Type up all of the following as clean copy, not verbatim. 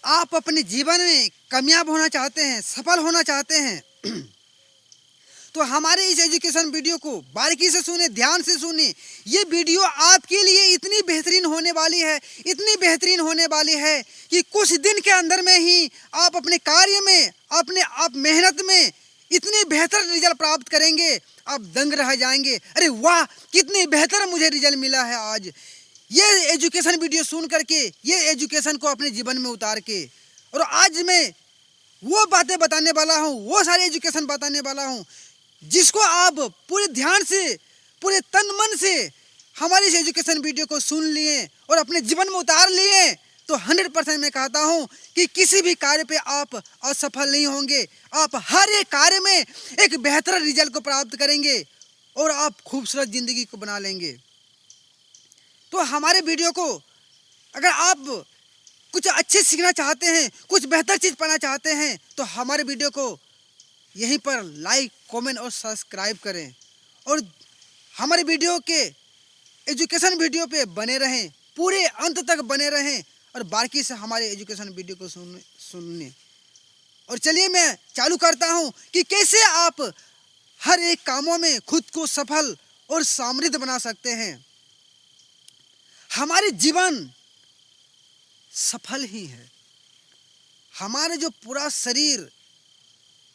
आप अपने जीवन में कामयाब होना चाहते हैं, सफल होना चाहते हैं तो हमारे इस एजुकेशन वीडियो को बारीकी से सुने, ध्यान से सुने। ये वीडियो आपके लिए इतनी बेहतरीन होने वाली है, इतनी बेहतरीन होने वाली है कि कुछ दिन के अंदर में ही आप अपने कार्य में, अपने आप मेहनत में इतने बेहतर रिजल्ट प्राप्त करेंगे, आप दंग रह जाएंगे। अरे वाह, कितनी बेहतर मुझे रिजल्ट मिला है आज। ये एजुकेशन वीडियो सुन करके, ये एजुकेशन को अपने जीवन में उतार के, और आज मैं वो बातें बताने वाला हूँ, वो सारे एजुकेशन बताने वाला हूँ जिसको आप पूरे ध्यान से, पूरे तन मन से हमारे इस एजुकेशन वीडियो को सुन लिए और अपने जीवन में उतार लिए तो 100% मैं कहता हूँ कि किसी भी कार्य पे आप असफल नहीं होंगे। आप हर एक कार्य में एक बेहतर रिजल्ट को प्राप्त करेंगे और आप खूबसूरत ज़िंदगी को बना लेंगे। तो हमारे वीडियो को अगर आप कुछ अच्छे सीखना चाहते हैं, कुछ बेहतर चीज़ पाना चाहते हैं तो हमारे वीडियो को यहीं पर लाइक, कमेंट और सब्सक्राइब करें और हमारे वीडियो के एजुकेशन वीडियो पे बने रहें, पूरे अंत तक बने रहें और बाकी से हमारे एजुकेशन वीडियो को सुनने। और चलिए मैं चालू करता हूँ कि कैसे आप हर एक कामों में खुद को सफल और समृद्ध बना सकते हैं। हमारे जीवन सफल ही है। हमारे जो पूरा शरीर,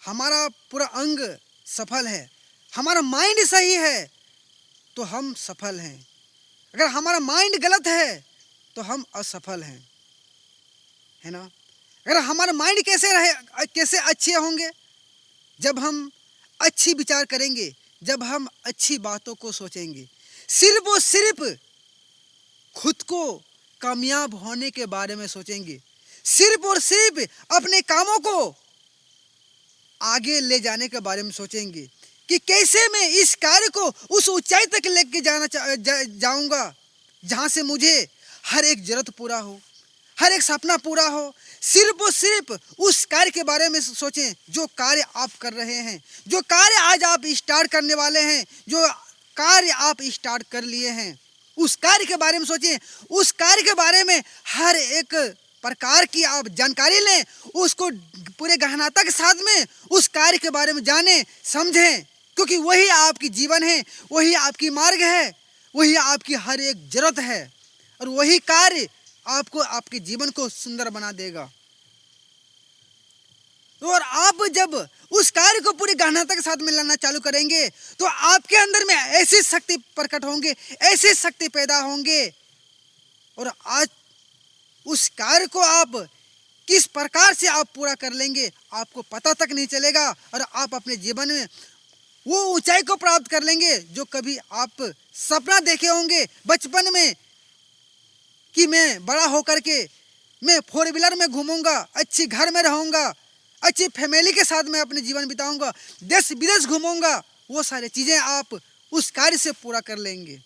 हमारा पूरा अंग सफल है, हमारा माइंड सही है तो हम सफल हैं। अगर हमारा माइंड गलत है तो हम असफल हैं, है ना। अगर हमारा माइंड कैसे अच्छे होंगे? जब हम अच्छी विचार करेंगे, जब हम अच्छी बातों को सोचेंगे, सिर्फ और सिर्फ खुद को कामयाब होने के बारे में सोचेंगे, सिर्फ और सिर्फ अपने कामों को आगे ले जाने के बारे में सोचेंगे कि कैसे मैं इस कार्य को उस ऊंचाई तक लेके जाऊंगा जहां से मुझे हर एक जरूरत पूरा हो, हर एक सपना पूरा हो। सिर्फ और सिर्फ उस कार्य के बारे में सोचें जो कार्य आप कर रहे हैं, जो कार्य आज आप स्टार्ट करने वाले हैं, जो कार्य आप स्टार्ट कर लिए हैं, उस कार्य के बारे में सोचें। उस कार्य के बारे में हर एक प्रकार की आप जानकारी लें, उसको पूरे गहनता के साथ में उस कार्य के बारे में जानें, समझें, क्योंकि वही आपकी जीवन है, वही आपकी मार्ग है, वही आपकी हर एक जरूरत है और वही कार्य आपको, आपके जीवन को सुंदर बना देगा। और आप जब उस कार्य को पूरी गहनता के साथ में लाना चालू करेंगे तो आपके अंदर में ऐसी शक्ति प्रकट होंगे, ऐसी शक्ति पैदा होंगे और आज उस कार्य को आप किस प्रकार से आप पूरा कर लेंगे आपको पता तक नहीं चलेगा और आप अपने जीवन में वो ऊंचाई को प्राप्त कर लेंगे जो कभी आप सपना देखे होंगे बचपन में कि मैं बड़ा होकर के मैं 4 व्हीलर में घूमूंगा, अच्छी घर में रहूंगा, अच्छी फैमिली के साथ में अपने जीवन बिताऊंगा, देश विदेश घूमूंगा। वो सारी चीजें आप उस कार्य से पूरा कर लेंगे।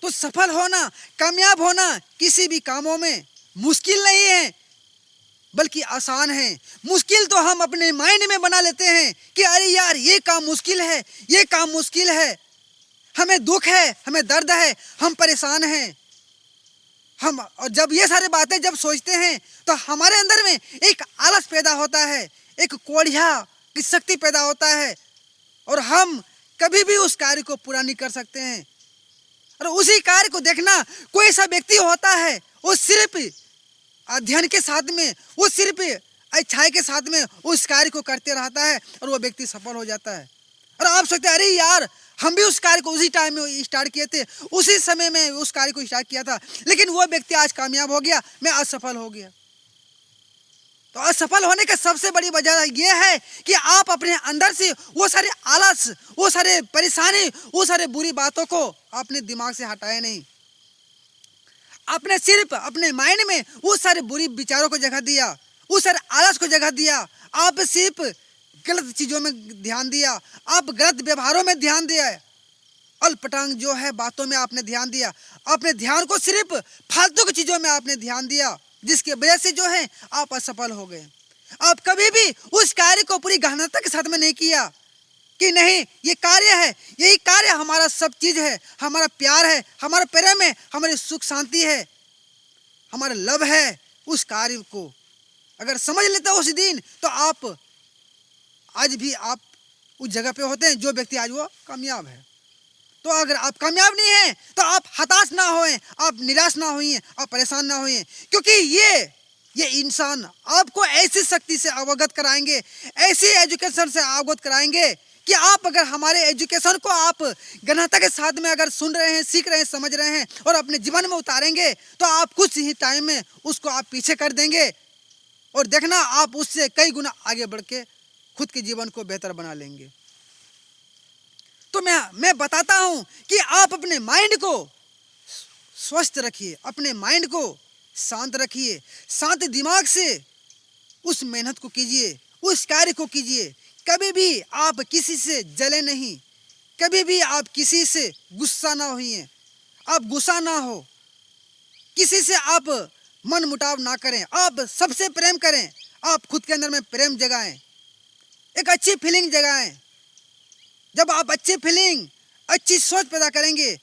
तो सफल होना, कामयाब होना किसी भी कामों में मुश्किल नहीं है बल्कि आसान है। मुश्किल तो हम अपने माइंड में बना लेते हैं कि अरे यार ये काम मुश्किल है, ये काम मुश्किल है, हमें दुख है, हमें दर्द है, हम परेशान हैं। हम और जब ये सारी बातें जब सोचते हैं तो हमारे अंदर में एक आलस पैदा होता है, एक कोढ़िया की शक्ति पैदा होता है और हम कभी भी उस कार्य को पूरा नहीं कर सकते हैं। और उसी कार्य को देखना, कोई ऐसा व्यक्ति होता है वो सिर्फ अध्ययन के साथ में, वो सिर्फ अच्छाई के साथ में उस कार्य को करते रहता है और वो व्यक्ति सफल हो जाता है। और आप सोचते हैं अरे यार हम भी उस कार्य को उसी टाइम में स्टार्ट किए थे, उसी समय में उस कार्य को स्टार्ट किया था, लेकिन वो व्यक्ति आज कामयाब हो गया, मैं असफल हो गया। तो असफल होने का सबसे बड़ी वजह ये है कि आप अपने अंदर से वो सारे आलस, वो सारे परेशानी, वो सारे बुरी बातों को अपने दिमाग से हटाए नहीं। आपने सिर्फ अपने माइंड में वो सारे बुरी विचारों को जगह दिया, उस सारे आलस को जगह दिया। आप सिर्फ गलत चीजों में ध्यान दिया, आप गलत व्यवहारों में ध्यान दिया, अल्पटांग जो है बातों में आपने ध्यान दिया, अपने ध्यान को सिर्फ फालतू की चीजों में आपने ध्यान दिया, जिसकी वजह से जो है आप असफल हो गए। आप कभी भी उस कार्य को पूरी गहनता के साथ में नहीं किया कि नहीं ये कार्य है, यही कार्य हमारा सब चीज है, हमारा प्यार है, हमारा प्रेम है, हमारी सुख शांति है, हमारा लव है, उस कार्य को अगर समझ लेते हो उस दिन, तो आप आज भी आप उस जगह पे होते हैं जो व्यक्ति आज वो कामयाब है। तो अगर आप कामयाब नहीं हैं तो आप हताश ना होएं, आप निराश ना होइए, आप परेशान ना होइए, क्योंकि ये इंसान आपको ऐसी शक्ति से अवगत कराएंगे, ऐसी एजुकेशन से अवगत कराएंगे कि आप अगर हमारे एजुकेशन को आप गहनता के साथ में अगर सुन रहे हैं, सीख रहे हैं, समझ रहे हैं और अपने जीवन में उतारेंगे, तो आप कुछ ही टाइम में उसको आप पीछे कर देंगे और देखना आप उससे कई गुना आगे बढ़ के खुद के जीवन को बेहतर बना लेंगे। तो मैं बताता हूं कि आप अपने माइंड को स्वस्थ रखिए, अपने माइंड को शांत रखिए, शांत दिमाग से उस मेहनत को कीजिए, उस कार्य को कीजिए। कभी भी आप किसी से जले नहीं, कभी भी आप किसी से गुस्सा ना होइए, आप गुस्सा ना हो, किसी से आप मन मुटाव ना करें, आप सबसे प्रेम करें, आप खुद के अंदर में प्रेम जगाएं, एक अच्छी फीलिंग जगाएं। जब आप अच्छी फीलिंग, अच्छी सोच पैदा करेंगे,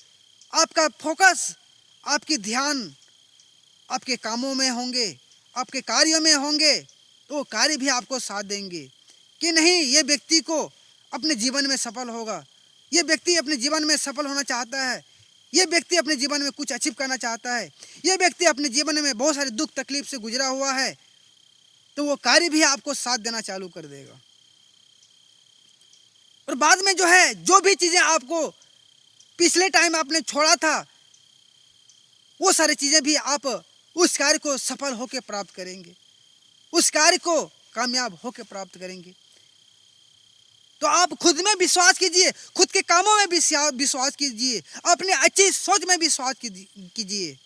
आपका फोकस, आपकी ध्यान आपके कामों में होंगे, आपके कार्यों में होंगे, तो कार्य भी आपको साथ देंगे कि नहीं ये व्यक्ति को अपने जीवन में सफल होगा, ये व्यक्ति अपने जीवन में सफल होना चाहता है, ये व्यक्ति अपने जीवन में कुछ अचीव करना चाहता है, ये व्यक्ति अपने जीवन में बहुत सारे दुख तकलीफ से गुजरा हुआ है, तो वो कार्य भी आपको साथ देना चालू कर देगा। और बाद में जो है, जो भी चीजें आपको पिछले टाइम आपने छोड़ा था, वो सारी चीजें भी आप उस कार्य को सफल होकर प्राप्त करेंगे, उस कार्य को कामयाब होकर प्राप्त करेंगे। तो आप खुद में विश्वास कीजिए, खुद के कामों में विश्वास कीजिए, अपनी अच्छी सोच में विश्वास कीजिए।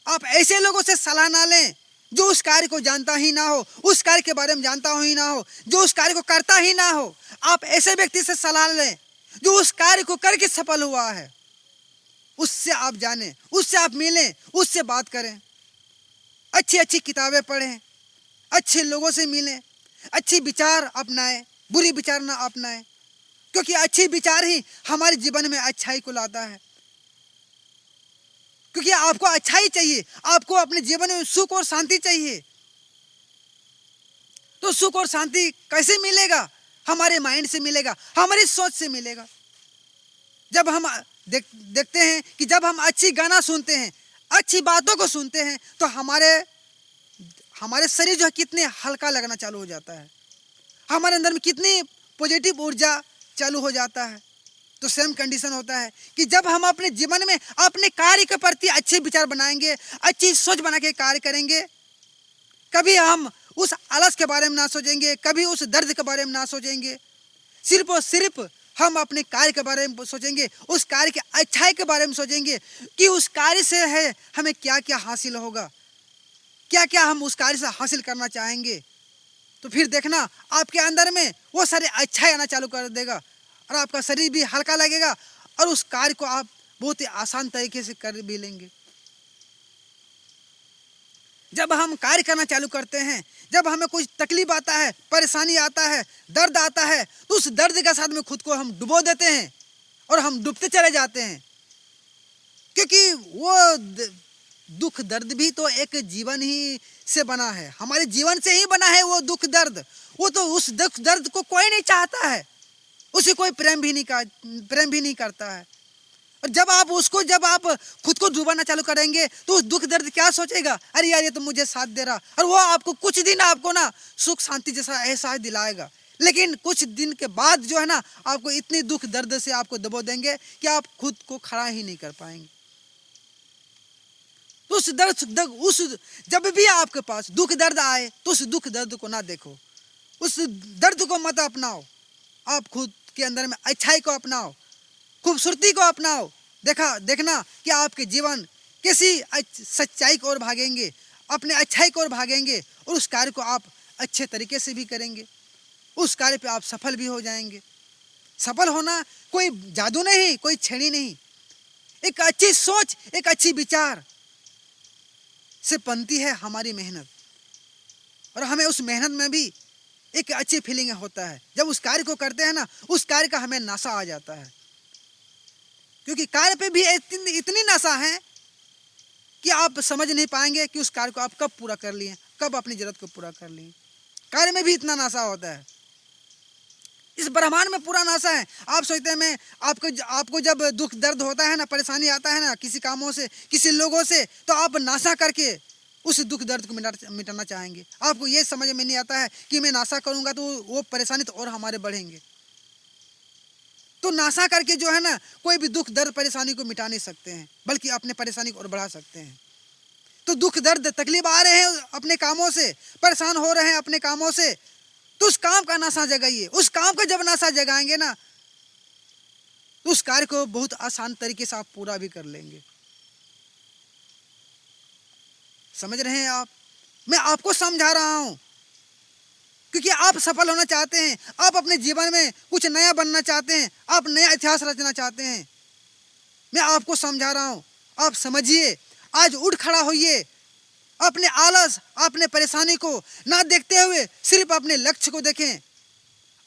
आप ऐसे लोगों से सलाह ना लें जो उस कार्य को जानता ही ना हो, उस कार्य के बारे में जानता ही ना हो, जो उस कार्य को करता ही ना हो। आप ऐसे व्यक्ति से सलाह लें जो उस कार्य को करके सफल हुआ है, उससे आप जानें, उससे आप मिलें, उससे बात करें, अच्छी अच्छी किताबें पढ़ें, अच्छे लोगों से मिलें, अच्छे विचार अपनाएं, बुरी विचार ना अपनाएं, क्योंकि अच्छे विचार ही हमारे जीवन में अच्छाई को लाता है। क्योंकि आपको अच्छाई चाहिए, आपको अपने जीवन में सुख और शांति चाहिए। तो सुख और शांति कैसे मिलेगा? हमारे माइंड से मिलेगा, हमारी सोच से मिलेगा। जब हम देखते हैं कि जब हम अच्छी गाना सुनते हैं, अच्छी बातों को सुनते हैं, तो हमारे शरीर जो है कितने हल्का लगना चालू हो जाता है, हमारे अंदर में कितनी पॉजिटिव ऊर्जा चालू हो जाता है। तो सेम कंडीशन होता है कि जब हम अपने जीवन में अपने कार्य के प्रति अच्छे विचार बनाएंगे, अच्छी सोच बना के कार्य करेंगे, कभी हम उस आलस के बारे में ना सोचेंगे, कभी उस दर्द के बारे में ना सोचेंगे, सिर्फ और सिर्फ हम अपने कार्य के बारे में सोचेंगे, उस कार्य के अच्छाई के बारे में सोचेंगे कि उस कार्य से है हमें क्या क्या हासिल होगा, क्या क्या हम उस कार्य से हासिल करना चाहेंगे। तो फिर देखना आपके अंदर में वो सारे अच्छाई आना चालू कर देगा और आपका शरीर भी हल्का लगेगा और उस कार्य को आप बहुत ही आसान तरीके से कर भी लेंगे। जब हम कार्य करना चालू करते हैं, जब हमें कुछ तकलीफ आता है, परेशानी आता है, दर्द आता है, तो उस दर्द के साथ में खुद को हम डुबो देते हैं और हम डूबते चले जाते हैं, क्योंकि वो दुख दर्द भी तो एक जीवन ही से बना है, हमारे जीवन से ही बना है वो दुख दर्द। वो तो उस दुख दर्द को कोई नहीं चाहता है, उसे कोई प्रेम भी नहीं करता है। और जब आप खुद को डुबाना चालू करेंगे तो उस दुख दर्द क्या सोचेगा, अरे यार ये तो मुझे साथ दे रहा, और वो आपको कुछ दिन आपको ना सुख शांति जैसा एहसास दिलाएगा, लेकिन कुछ दिन के बाद जो है ना आपको इतनी दुख दर्द से आपको दबो देंगे कि आप खुद को खड़ा ही नहीं कर पाएंगे। तो जब भी आपके पास दुख दर्द आए तो उस दुख दर्द को ना देखो, उस दर्द को मत अपनाओ, आप खुद के अंदर में अच्छाई को अपनाओ, खूबसूरती को अपनाओ। देखना कि आपके जीवन किसी सच्चाई की ओर भागेंगे, अपने अच्छाई की ओर भागेंगे और उस कार्य को आप अच्छे तरीके से भी करेंगे, उस कार्य पे आप सफल भी हो जाएंगे। सफल होना कोई जादू नहीं, कोई छेड़ी नहीं, एक अच्छी सोच, एक अच्छी विचार से बनती है हमारी मेहनत, और हमें उस मेहनत में भी एक अच्छी फीलिंग होता है। जब उस कार्य को करते हैं ना, उस कार्य का हमें नशा आ जाता है, क्योंकि कार्य पे भी इतनी नशा है कि आप समझ नहीं पाएंगे कि उस कार्य को आप कब पूरा कर लिए, कब अपनी जरूरत को पूरा कर लिए। कार्य में भी इतना नासा होता है, इस ब्रह्मांड में पूरा नासा है। आप सोचते हैं मैं आपको जब दुख दर्द होता है ना, परेशानी आता है ना किसी कामों से, किसी लोगों से, तो आप नासा करके उस दुख दर्द को मिटाना चाहेंगे। आपको ये समझ में नहीं आता है कि मैं नासा करूंगा तो वो परेशानी तो और हमारे बढ़ेंगे। तो नासा करके जो है ना कोई भी दुख दर्द परेशानी को मिटा नहीं सकते हैं, बल्कि अपने परेशानी को और बढ़ा सकते हैं। तो दुख दर्द तकलीफ आ रहे हैं अपने कामों से, परेशान हो रहे हैं अपने कामों से, तो उस काम का नासा जगाइए। उस काम का जब नासा जगाएंगे ना तो उस कार्य को बहुत आसान तरीके से आप पूरा भी कर लेंगे। समझ रहे हैं आप? मैं आपको समझा रहा हूं क्योंकि आप सफल होना चाहते हैं, आप अपने जीवन में कुछ नया बनना चाहते हैं, आप नया इतिहास रचना चाहते हैं। मैं आपको समझा रहा हूं, आप समझिए। आज उठ खड़ा होइए, अपने आलस, अपने परेशानी को ना देखते हुए सिर्फ अपने लक्ष्य को देखें।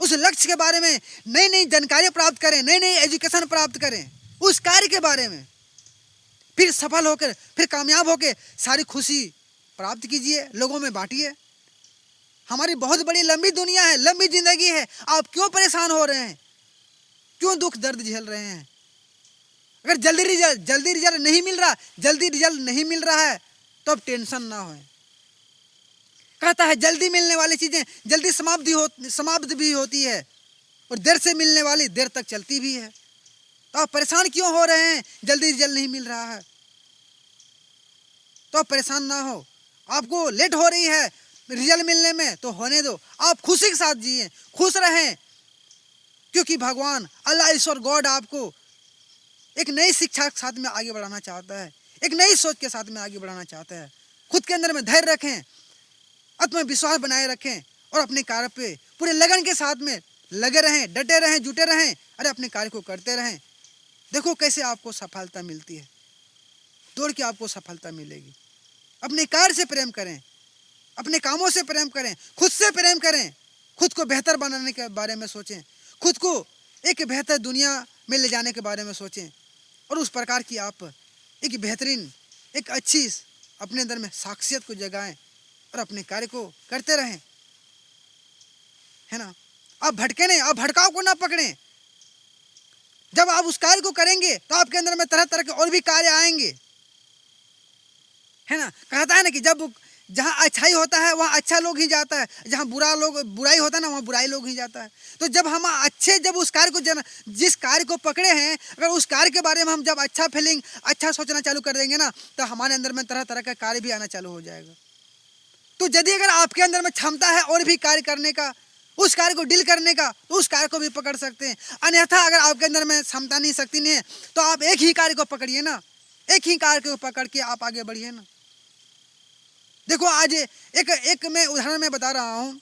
उस लक्ष्य के बारे में नई नई जानकारी प्राप्त करें, नई नई एजुकेशन प्राप्त करें उस कार्य के बारे में। फिर सफल होकर, फिर कामयाब होकर सारी खुशी प्राप्त कीजिए, लोगों में बांटिए। हमारी बहुत बड़ी लंबी दुनिया है, लंबी जिंदगी है। आप क्यों परेशान हो रहे हैं, क्यों दुख दर्द झेल रहे हैं? अगर जल्दी रिजल्ट नहीं मिल रहा है तो अब टेंशन ना हो। कहता है जल्दी मिलने वाली चीजें जल्दी समाप्त भी होती है, और देर से मिलने वाली देर तक चलती भी है। तो आप परेशान क्यों हो रहे हैं? जल्दी रिजल्ट नहीं मिल रहा है तो आप परेशान ना हो। आपको लेट हो रही है रिजल्ट मिलने में तो होने दो, आप खुशी के साथ जिए, खुश रहें, क्योंकि भगवान अल्लाह ईश्वर गॉड आपको एक नई शिक्षा के साथ में आगे बढ़ाना चाहता है, एक नई सोच के साथ में आगे बढ़ाना चाहता है। खुद के अंदर में धैर्य रखें, आत्मविश्वास बनाए रखें और अपने कार्य पे पूरे लगन के साथ में लगे रहें, डटे रहें, जुटे रहें। अरे अपने कार्य को करते रहें। देखो कैसे आपको सफलता मिलती है, दौड़ के आपको सफलता मिलेगी। अपने कार्य से प्रेम करें, अपने कामों से प्रेम करें, खुद से प्रेम करें, खुद को बेहतर बनाने के बारे में सोचें, खुद को एक बेहतर दुनिया में ले जाने के बारे में सोचें, और उस प्रकार की आप एक बेहतरीन, एक अच्छी अपने अंदर में शख्सियत को जगाएं और अपने कार्य को करते रहें, है ना। आप भटके नहीं, आप भटकाव को ना पकड़ें। जब आप उस कार्य को करेंगे तो आपके अंदर में तरह तरह के और भी कार्य आएंगे, है ना। कहता है ना कि जब जहाँ अच्छाई होता है वहाँ अच्छा लोग ही जाता है, जहाँ बुराई होता है ना वहाँ बुराई लोग ही जाता है। तो जब हम जब उस कार्य को जिस कार्य को पकड़े हैं, अगर उस कार्य के बारे में हम जब अच्छा फीलिंग, अच्छा सोचना चालू कर देंगे ना, तो हमारे अंदर में तरह तरह का कार्य भी आना चालू हो जाएगा। तो यदि अगर आपके अंदर में क्षमता है और भी कार्य करने का, उस कार्य को डील करने का, तो उस कार्य को भी पकड़ सकते हैं। अन्यथा अगर आपके अंदर में क्षमता नहीं, शक्ति नहीं है, तो आप एक ही कार्य को पकड़िए ना, एक ही कार्य को पकड़ के आप आगे बढ़िए ना। देखो आज एक मैं उदाहरण में बता रहा हूँ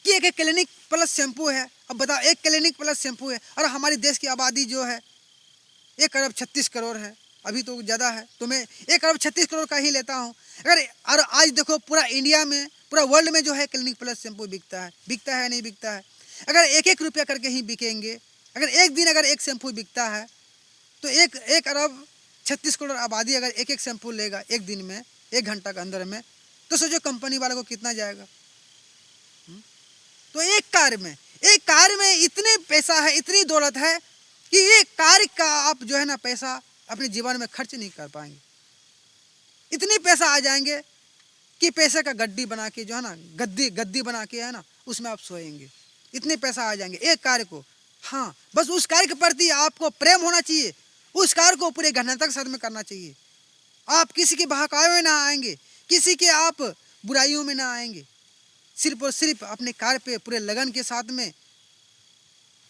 कि एक क्लिनिक प्लस शैम्पू है। अब बताओ, एक क्लिनिक प्लस शैम्पू है और हमारे देश की आबादी जो है 1 अरब 36 करोड़ है, अभी तो ज़्यादा है, तो मैं 1 अरब 36 करोड़ का ही लेता हूँ। और आज देखो पूरा इंडिया में, पूरा वर्ल्ड में जो है क्लिनिक प्लस शैम्पू बिकता है नहीं बिकता है। अगर 1-1 रुपया करके ही बिकेंगे, अगर एक दिन अगर एक शैम्पू बिकता है तो 1 अरब 36 करोड़ आबादी अगर एक शैम्पू लेगा एक दिन में, 1 घंटा के अंदर में, तो सोचो कंपनी वालों को कितना जाएगा। तो एक कार्य में इतने पैसा है, इतनी दौलत है कि ये कार्य का आप जो है ना पैसा अपने जीवन में खर्च नहीं कर पाएंगे। इतनी पैसा आ जाएंगे कि पैसे का गड्डी बना के जो है ना, गद्दी बना के है ना, उसमें आप सोएंगे। इतने पैसा आ जाएंगे एक कार्य को। हाँ, बस उस कार्य के प्रति आपको प्रेम होना चाहिए, उस कार्य को पूरे गहनता के साथ में करना चाहिए। आप किसी के बहकावे में ना आएंगे, किसी के आप बुराइयों में ना आएंगे, सिर्फ और सिर्फ अपने कार्य पे पूरे लगन के साथ में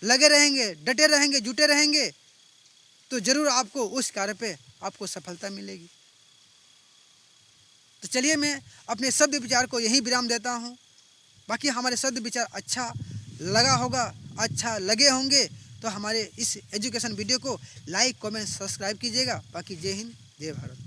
लगे रहेंगे, डटे रहेंगे, जुटे रहेंगे, तो जरूर आपको उस कार्य पे आपको सफलता मिलेगी। तो चलिए मैं अपने शब्द विचार को यहीं विराम देता हूँ। बाकी हमारे शब्द विचार अच्छा लगा होगा, अच्छा लगे होंगे तो हमारे इस एजुकेशन वीडियो को लाइक, कमेंट, सब्सक्राइब कीजिएगा। बाकी जय हिंद, जय भारत।